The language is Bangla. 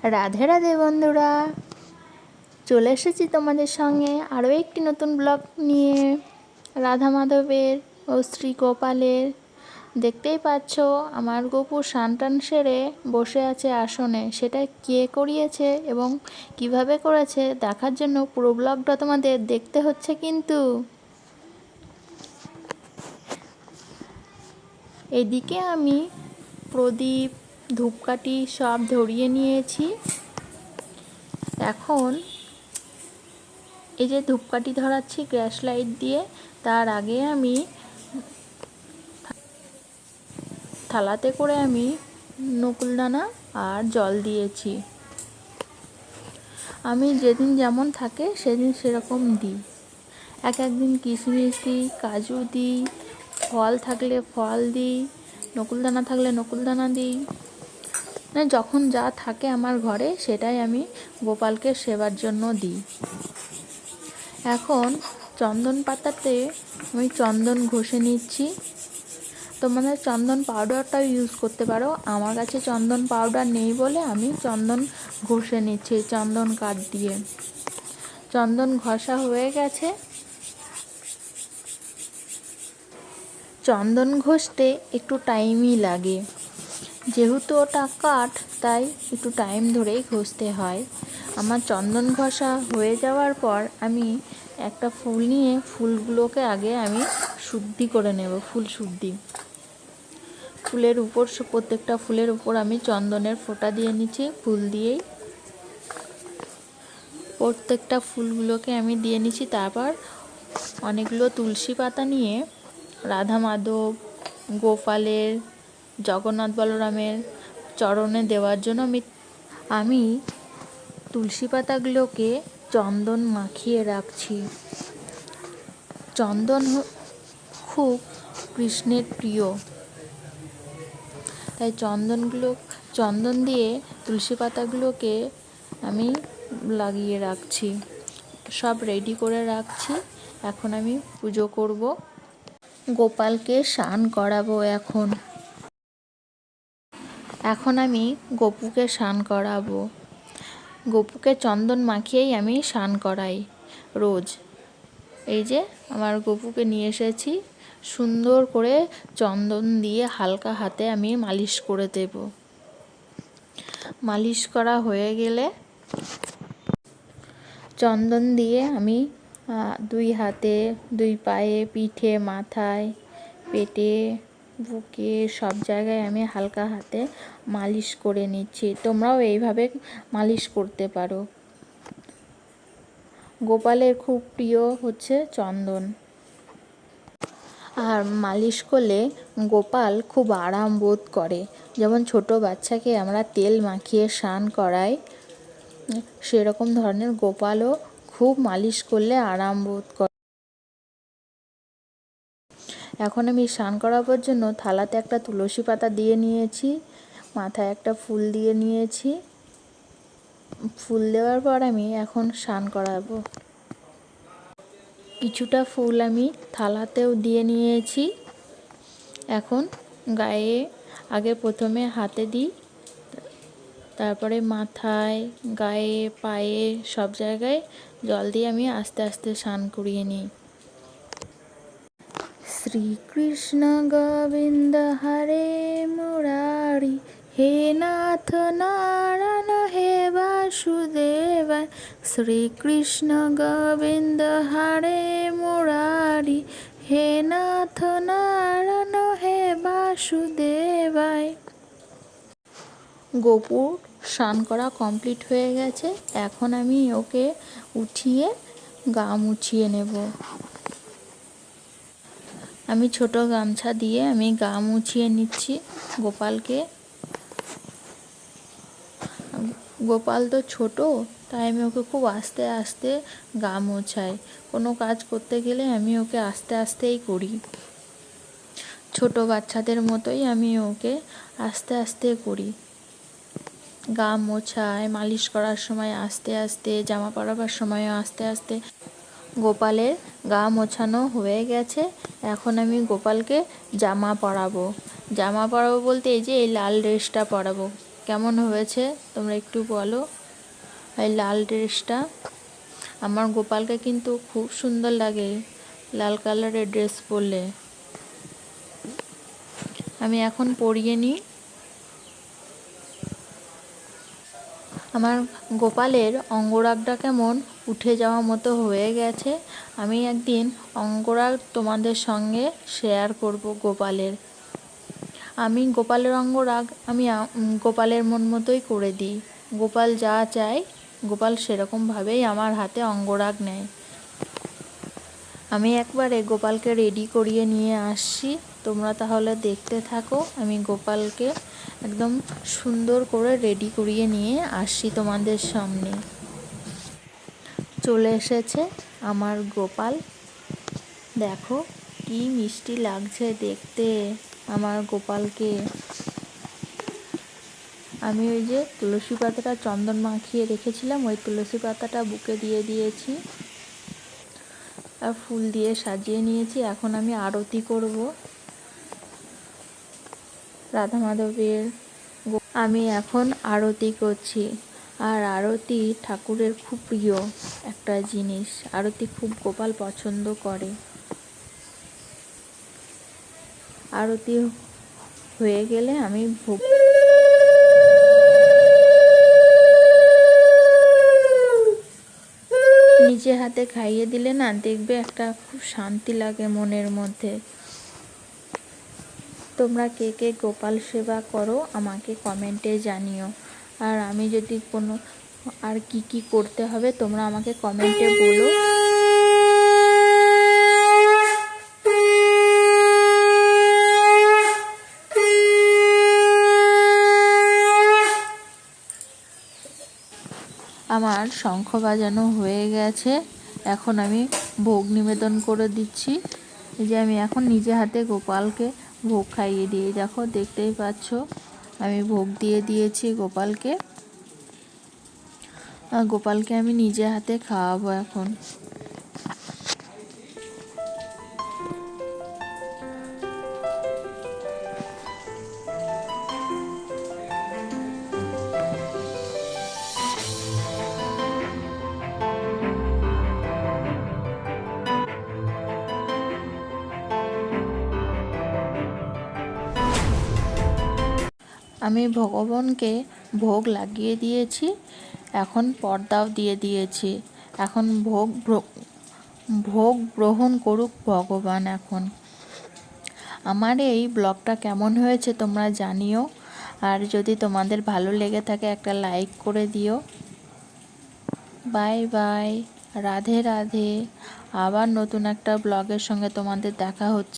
রাধে রাধে বন্ধুরা, চলে এসেছি তোমাদের সঙ্গে আরও একটি নতুন ব্লগ নিয়ে। রাধা মাধবের ও শ্রী গোপালের। দেখতেই পাচ্ছ আমার গোপু স্নান টান সেরে বসে আছে আসনে। সেটা কে করিয়েছে এবং কিভাবে করেছে দেখার জন্য পুরো ব্লগটা তোমাদের দেখতে হচ্ছে। কিন্তু এদিকে আমি প্রদীপ ধূপকাঠি সব ধরিয়ে নিয়েছি। এখন এই যে ধূপকাঠি ধরাচ্ছি গ্যাস লাইট দিয়ে, তার আগে আমি থালাতে করে আমি নকুলদানা আর জল দিয়েছি। আমি যেদিন যেমন থাকে সেদিন সেরকম দিই। একদিন কিশমিশ দিই, কাজু দিই, ফল থাকলে ফল দিই, নকুলদানা থাকলে নকুলদানা দিই। যখন যা থাকে আমার ঘরে সেটাই আমি গোপালকে সেবার জন্য দিই। এখন চন্দন পাতাতে আমি চন্দন ঘষে নিচ্ছি। তোমাদের চন্দন পাউডারটাও ইউজ করতে পারো, আমার কাছে চন্দন পাউডার নেই বলে আমি চন্দন ঘষে নিচ্ছি চন্দন কাঠ দিয়ে। চন্দন ঘষা হয়ে গেছে। চন্দন ঘষতে একটু টাইমই লাগে, যেহেতু ওটা কাঠ তাই একটু টাইম ধরেই ঘষতে হয়। আমার চন্দন ঘষা হয়ে যাওয়ার পর আমি একটা ফুল নিয়ে ফুলগুলোকে আগে আমি শুদ্ধি করে নেব। ফুল শুদ্ধি, ফুলের উপর প্রত্যেকটা ফুলের উপর আমি চন্দনের ফোঁটা দিয়ে নিচ্ছি। ফুল দিয়েই প্রত্যেকটা ফুলগুলোকে আমি দিয়ে নিচ্ছি। তারপর অনেকগুলো তুলসী পাতা নিয়ে রাধা মাধব, গোপালের, জগন্নাথ বলরামের চরণে দেওয়ার জন্য আমি তুলসী পাতাগুলোকে চন্দন মাখিয়ে রাখছি। চন্দন খুব কৃষ্ণের প্রিয়, তাই চন্দন দিয়ে তুলসী পাতাগুলোকে আমি লাগিয়ে রাখছি। সব রেডি করে রাখছি। এখন আমি পুজো করব, গোপালকে স্নান করাবো। এখন আমি গোপুকে স্নান করাবো। গোপুকে চন্দন মাখিয়েই আমি স্নান করাই রোজ। এই যে আমার গোপুকে নিয়ে এসেছি, সুন্দর করে চন্দন দিয়ে হালকা হাতে আমি মালিশ করে দেব। মালিশ করা হয়ে গেলে চন্দন দিয়ে আমি দুই হাতে, দুই পায়ে, পিঠে, মাথায়, পেটে, বুকে সব জায়গায় আমি হালকা হাতে মালিশ করে নিচ্ছি। তোমরাও এইভাবে মালিশ করতে পারো। গোপালের খুব প্রিয় হচ্ছে চন্দন। আর মালিশ করলে গোপাল খুব আরাম বোধ করে। যেমন ছোট বাচ্চাকে আমরা তেল মাখিয়ে স্নান করাই, সেরকম ধরনের গোপালও খুব মালিশ করলে আরাম বোধ করে। এখন আমি স্নান করাবার জন্য থালাতে একটা তুলসী পাতা দিয়ে নিয়েছি, মাথায় একটা ফুল দিয়ে নিয়েছি। ফুল দেওয়ার পর আমি এখন স্নান করাবো। কিছুটা ফুল আমি থালাতেও দিয়ে নিয়েছি। এখন গায়ে আগে প্রথমে হাতে দিই, তারপরে মাথায়, গায়ে, পায়ে সব জায়গায় জল দিয়ে আমি আস্তে আস্তে স্নান করিয়ে নিই। শ্রীকৃষ্ণ গোবিন্দ হরে মুরারি, হে নাথ নারায়ণ হে বাসুদেবায়। শ্রীকৃষ্ণ গোবিন্দ হরে মুরারি, হে নাথ নারায়ণ হে বাসুদেবায়। গোপুর স্নান করা কমপ্লিট হয়ে গেছে। এখন আমি ওকে উঠিয়ে গা মুছিয়ে নেব। আমি ছোট গামছা দিয়ে আমি গা মুছিয়ে নিচ্ছি গোপালকে। গোপাল তো ছোট, তাই আমি ওকে খুব আস্তে আস্তে গা মোছাই। কোনো কাজ করতে গেলে আমি ওকে আস্তে আস্তেই করি। ছোট বাচ্চাদের মতোই আমি ওকে আস্তে আস্তে করি। গা মোছাই, মালিশ করার সময় আস্তে আস্তে, জামা পরাবার সময়ও আস্তে আস্তে। গোপালের গা মোছানো হয়ে গেছে। এখন আমি গোপালকে জামা পরাবো। জামা পরাবো বলতে এই যে এই লাল ড্রেসটা পরাবো। কেমন হয়েছে তোমরা একটু বলো। এই লাল ড্রেসটা আমার গোপালকে কিন্তু খুব সুন্দর লাগে, লাল কালারের ড্রেস পরলে। আমি এখন পরিয়ে নিই। আমার গোপালের অঙ্গরাগটা কেমন উঠে যাওয়া মতো হয়ে গেছে। আমি একদিন অঙ্গরাগ তোমাদের সঙ্গে শেয়ার করব গোপালের। আমি গোপালের অঙ্গরাগ আমি গোপালের মন মতোই করে দিই। গোপাল যা চায় গোপাল সেরকমভাবেই আমার হাতে অঙ্গরাগ নেয়। আমি একবারে গোপালকে রেডি করিয়ে নিয়ে আসছি, তোমরা তাহলে দেখতে থাকো। আমি গোপালকে একদম সুন্দর করে রেডি করিয়ে নিয়ে আসছি তোমাদের সামনে। চলে এসেছে আমার গোপাল, দেখো কি মিষ্টি লাগছে দেখতে আমার গোপালকে। আমি ওই যে তুলসী পাতাটা চন্দন মাখিয়ে রেখেছিলাম, ওই তুলসী পাতাটা বুকে দিয়ে দিয়েছি আর ফুল দিয়ে সাজিয়ে নিয়েছি। এখন আমি আরতি করব রাধা মাধবের। আমি এখন আরতি করছি, আর আরতি ঠাকুরের খুব প্রিয় একটা জিনিস। আরতি খুব গোপাল পছন্দ করে। আরতি হয়ে গেলে আমি ভোগ নিজে হাতে খাইয়ে দিলে না দেখবে একটা খুব শান্তি লাগে মনের মধ্যে। তোমরা কে কে গোপাল সেবা করো আমাকে কমেন্টে জানিও। আর আমি যদি কোনো আর কি করতে হবে তোমরা আমাকে কমেন্টে বলো। আমার শঙ্খ বাজানো হয়ে গেছে, এখন আমি ভোগ নিবেদন করে দিচ্ছি। এই যে আমি এখন নিজে হাতে গোপালকে ভোগ খাইয়ে দিই, দেখো দেখতেই পাচ্ছ আমি ভোগ দিয়ে দিয়েছি গোপালকে। গোপালকে আমি নিজে হাতে খাওয়াবো এখন। আমি ভগবানকে ভোগ লাগিয়ে দিয়েছি, এখন পর্দাও দিয়ে দিয়েছি। এখন ভোগ গ্রহণ করুক ভগবান। এখন আমার এই ব্লগটা কেমন হয়েছে তোমরা জানিও, আর যদি তোমাদের ভালো লেগে থাকে একটা লাইক করে দিও। Bye bye, Radhe Radhe. আবার নতুন একটা ব্লগের সঙ্গে তোমাদের দেখা হচ্ছে।